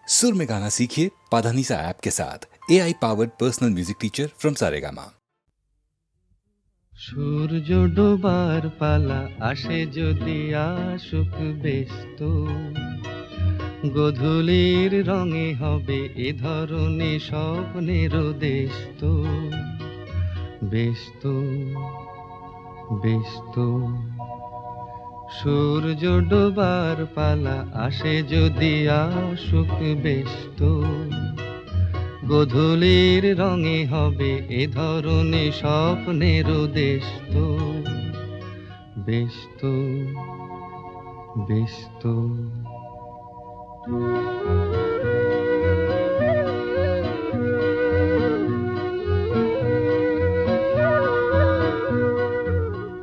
सुर में गाना सीखिए पाधानीसा ऐप के साथ। AI powered personal music teacher from Saregama. সূর্য ডোবার পালা আসে যদি আসুক ব্যস্ত, গোধূলির রঙে হবে এ ধরনে স্বপ্নের দেশ তো। ব্যস্ত ব্যস্ত সূর্য ডোবার পালা আসে যদি আসুক ব্যস্ত, গোধূলির রঙে হবে এ ধরনে স্বপ্নের দেশ তো। ব্যস্ত ব্যস্ত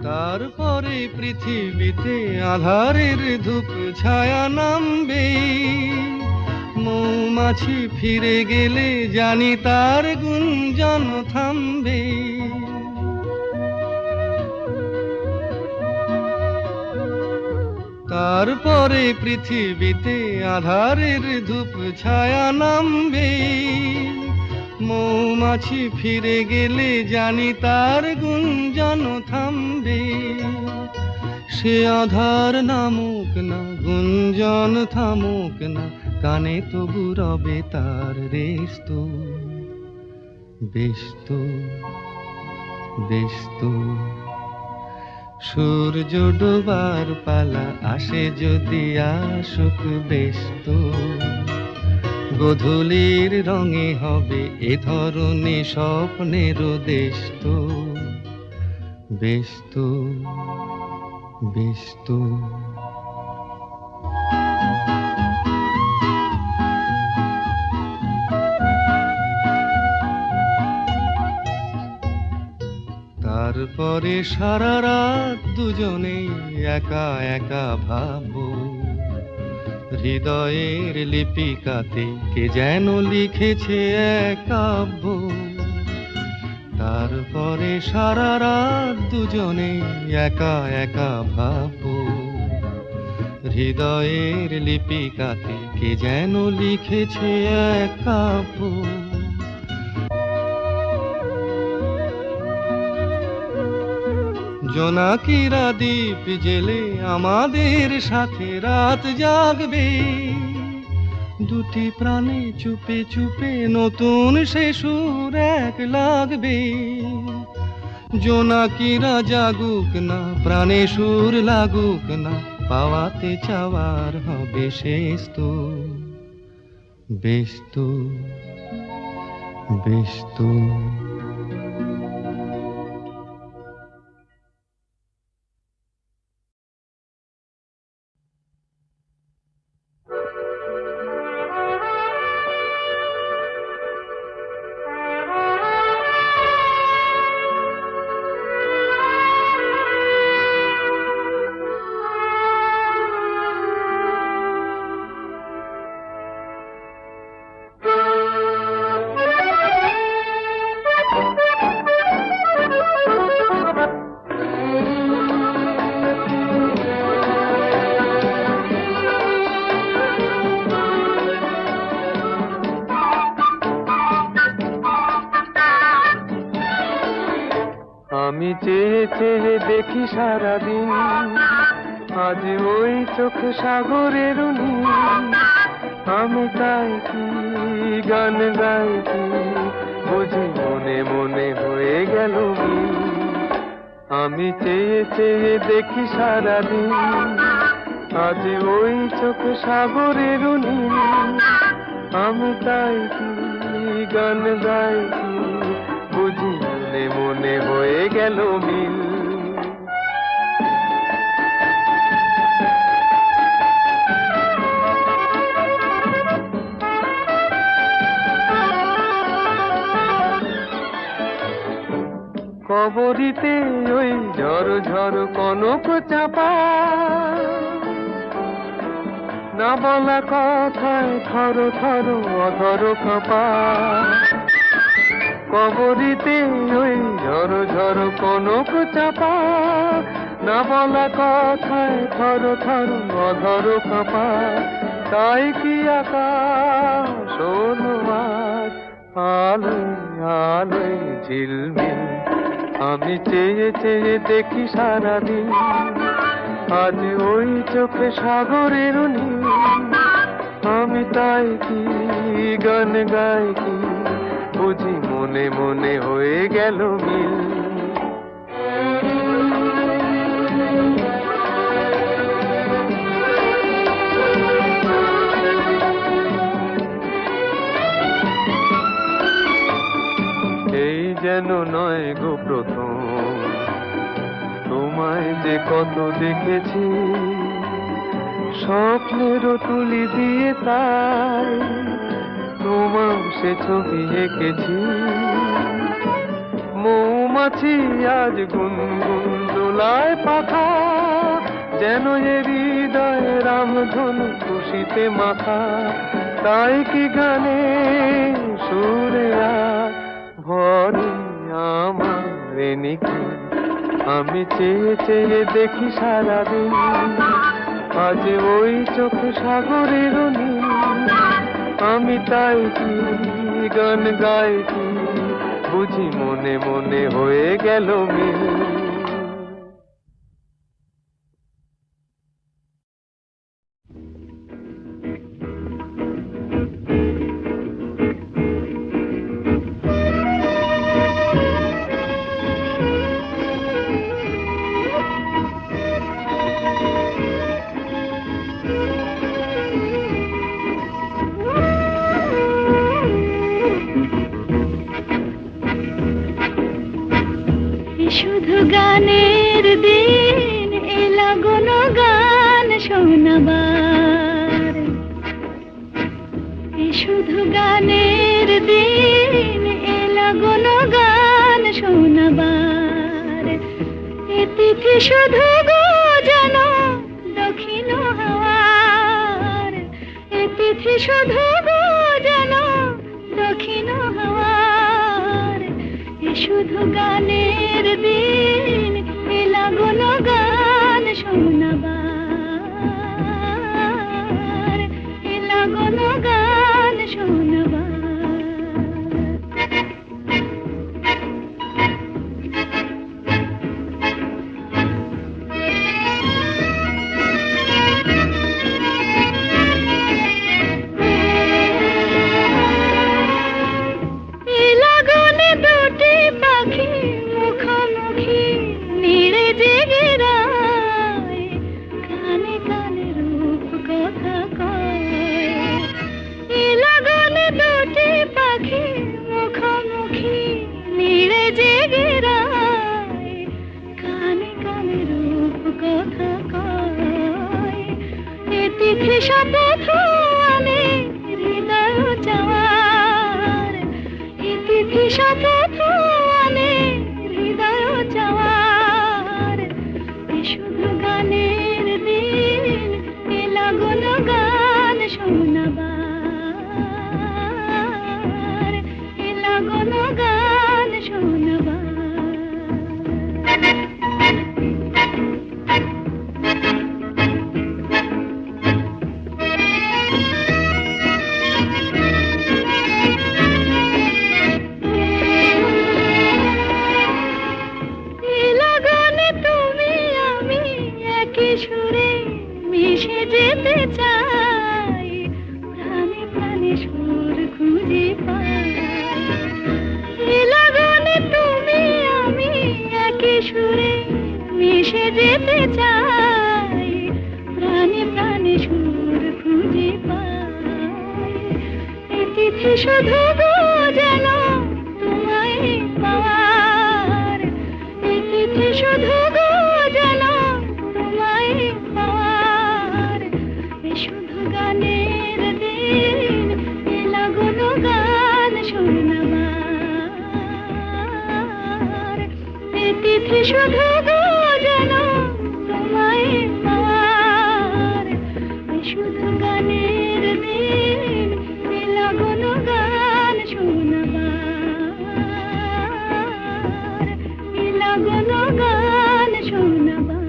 তারপরে পৃথিবীতে আঁধারের ধূপ ছায়া নামবে, মৌমাছি ফিরে গেলে জানি তার গুঞ্জন থামবে। তারপরে পৃথিবীতে আঁধারের ধূপ ছায়া নামবে, মৌমাছি ফিরে গেলে জানি তার গুঞ্জন থামবে। সে আধার নামুক না, গুঞ্জন থামুক না, কানে তবু রবে তার রেশ তো। ব্যস্ত ব্যস্ত সূর্য ডোবার পালা আসে যদি আসুক ব্যস্ত, গোধূলির রঙে হবে এ ধরনে স্বপ্নের দেশ তো। ব্যস্ত ব্যস্ত তারপরে সারা রাত দুজনে একা একা ভাববো, হৃদয়ের লিপিকাতে কে যেন লিখেছে এক কাব্য। তারপরে সারা রাত দুজনে একা একা ভাববো, হৃদয়ের লিপিকাতে কে যেন লিখেছে এক কাব্য। জোনাকিরা দ্বীপ জেলে আমাদের সাথে রাত জাগবে, দুটি প্রাণে চুপে চুপে নতুন সে সুর এক লাগবে। জোনাকিরা জাগুক না, প্রাণে সুর লাগুক না, পাওয়াতে চাওয়ার হবে শেষ তো। ব্যস্ত ব্যস্ত আমি চেয়ে চেয়ে দেখি সারাদিন, আজ ওই চোখ সাগরের নীল। আমি তাই কি গান গাই কি বুঝি মনে মনে হয়ে গেল মিল। আমি চেয়ে চেয়ে দেখি সারাদিন, আজ ওই চোখ সাগরের নীল। আমি তাই কি গান গাই কি বুঝি মনে মনে হয়ে গেল মিল। কবরীতে ওই ঝড় ঝড় কনক চাপা, না বলা কথায় থর থর অধর কাঁপা। কবরীতে ওই ঝড় ঝড় কনক চাপা, না বলা কথায় থর থর অধর কাঁপা। তাই কি আকাশ আলোয় আলোয় ঝিলমিল আমি চেয়ে চেয়ে দেখি সারাদিন, আজ ওই চোখে সাগরের নীল। আমি তাই কি গান গাই কি বুঝি মনে মনে হয়ে গেল মিল। এই যেন নয় গো প্রথম তোমায় যে কত দেখেছি, স্বপ্নেরও তুলি দিয়ে তাই তোমার সে ছবি এঁকেছি। মৌমাছি আজ গুনগুন দোলায় পাখা, যেন এ হৃদয় রামধনু খুশিতে মাথা। তাই কি গানে সুরে আজ ভরে আমার নিখি, আমি চেয়ে চেয়ে দেখি সারাদিন, আজ ওই চোখে সাগরের নীল। আমি তাই কি গান গাই কি বুঝি মনে মনে হয়ে গেল মিল। শুধু গানের দিন এলা কোনো গান শোনাবার, শুধু গানের দিন এলা কোনো গান শোনাবার। এ তিথি শুধু গো যেন দক্ষিণ হাওয়ার, এ তিথি শুধু গো যেন দক্ষিণ হাওয়ার। শুধু গানের দিন এলা কোনো গান শোনাবার, এলা কোনো গান শোনাবার। শপথ আনে হৃদয় চাওয়ার, ইতিথি শপথ আনে হৃদয় চাওয়ার। শুধু গানের দিন এলা গুণ গান শোনাবার, এলা গুণ গান শোনাবার। সুরে মিশে যেতে চাই, প্রাণে প্রাণে সুর খুঁজে পাই। লাগনে তুমি আমি একই সুরে মিশে যেতে চাই, প্রাণে প্রাণে সুর খুঁজে পাই। এই তিথি শুধু গো যেন তোমায় পাওয়ার, এই তিথি শুধু গো যেন পাওয়ার। শুধু গানের দিন এলা গুণ গান শোনাবার, এ তিথি শুধু গো যেন তোমায় পাওয়ার। শুধু গানের দিন এলা গুণ গান শোনাবার, এলা গুণ গান শোনাবার।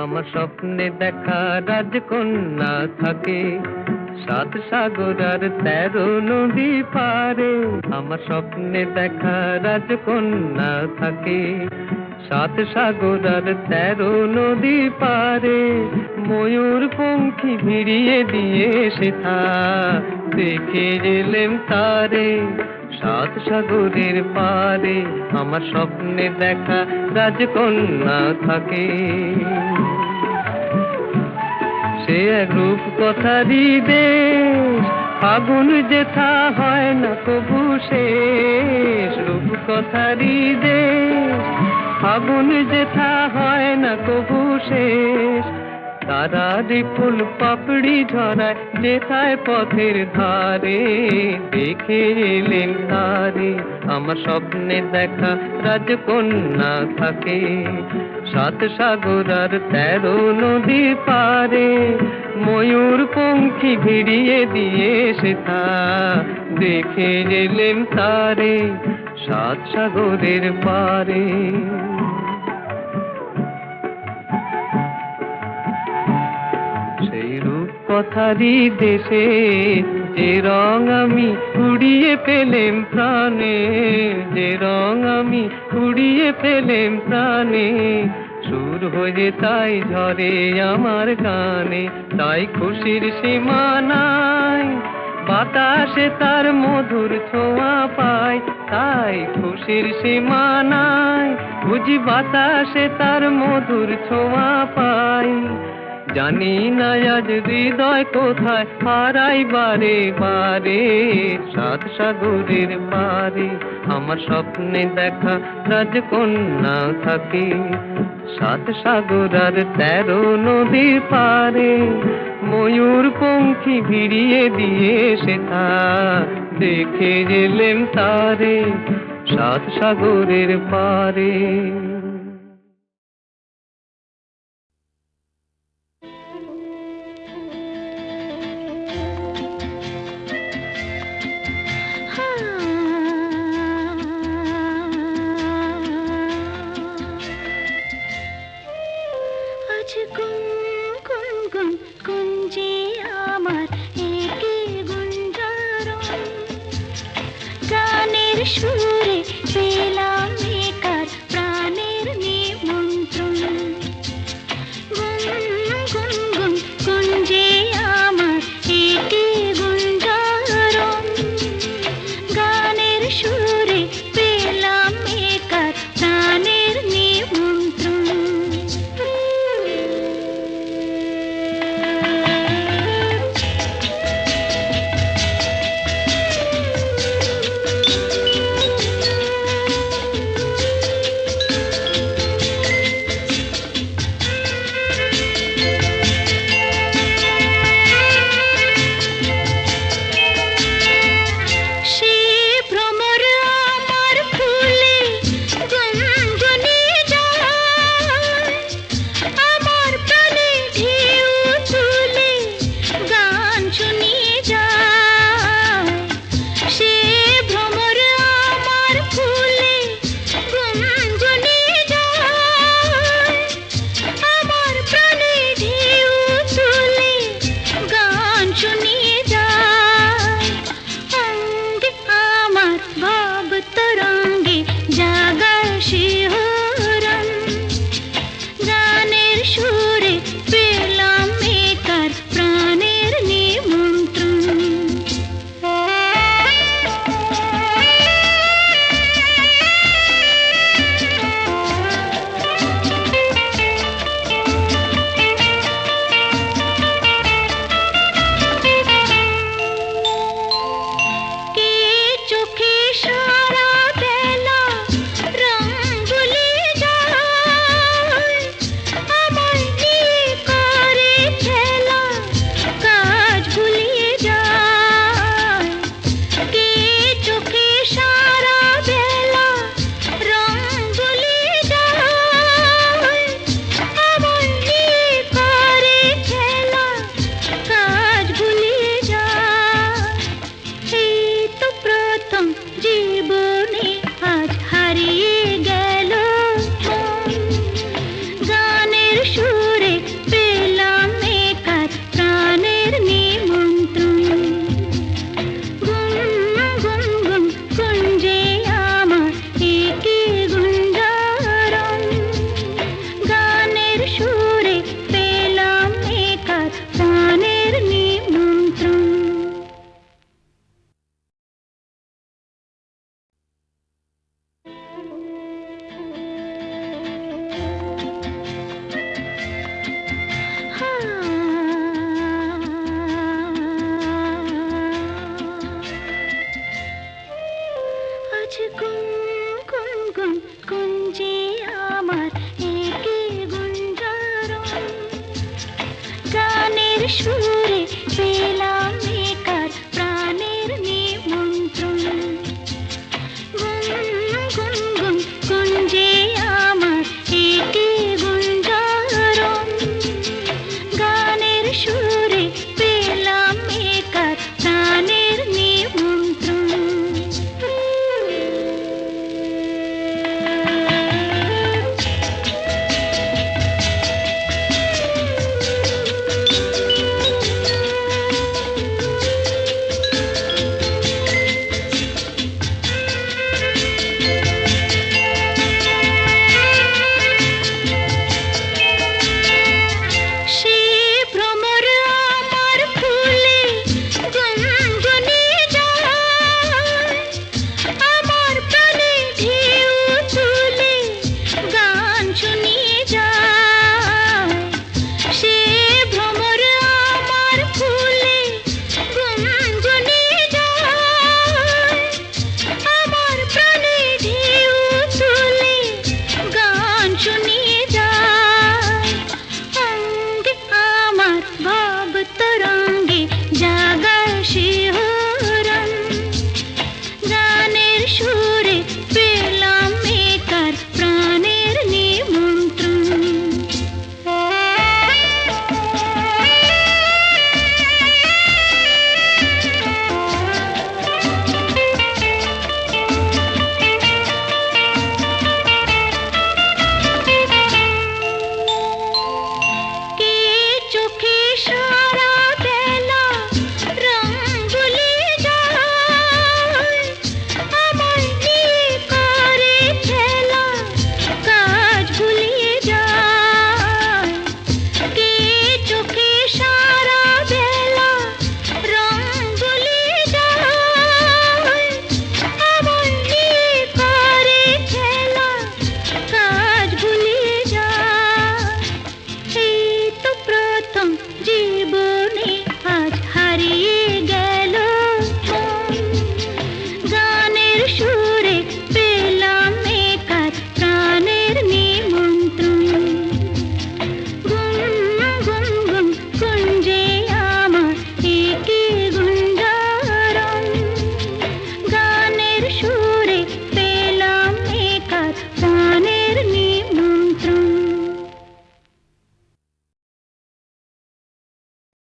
আমার স্বপ্নে দেখা রাজকন্যা থাকে 7 সাগর আর 13 নদী পারে আমার স্বপ্নে দেখা রাজকন্যা থাকে 7 সাগর আর 13 নদী পারে ময়ূর পঙ্খী ভিড়িয়ে দিয়ে সেথা দেখে এলেম তারে 7 সাগরের পারে আমার স্বপ্নে দেখা রাজকন্যা থাকে সে এক রূপ কথারই দেশ ফাগুন যেথা হয় না কবু শেষ রূপ কথারই দেশ ফাগুন যেথা হয় না কবু শেষ তারারি ফুল পাপড়ি ঝরায় যেথায় পথের ধারে দেখে এলেন তারে আমার স্বপ্নে দেখা রাজকন্যা থাকে 7 সাগর আর 13 নদী পারে ময়ূর পঙ্খী ভিড়িয়ে দিয়ে সেথা দেখে এলেন তারে 7 সাগরের পারে কথারই দেশে যে রং আমি কুড়িয়ে পেলেম প্রাণে যে রং আমি কুড়িয়ে পেলেম প্রাণে সুর হয়ে তাই ঝরে আমার গানে তাই খুশির সীমা নাই বাতাসে তার মধুর ছোঁয়া পায় তাই খুশির সীমা নাই বুঝি বাতাসে তার মধুর ছোঁয়া পায় জানি না আজ হৃদয় কোথায় হারাই বারে বারে 7 সাগরের পারে আমার স্বপ্নে দেখা রাজকন্যা থাকে 7 সাগর আর 13 নদীর পারে ময়ূর পঙ্খী ভিড়িয়ে দিয়ে সেথা দেখে এলেম তারে 7 সাগরের পারে সুরে পেলাম একার প্রাণের নিমন্ত্রণ গুন গুন গুন গুঞ্জে আমার একে গুঞ্জারণ গানের সুরে পেলাম একার প্রাণের নিমন্ত্রণ সুরে সুরে পেলাম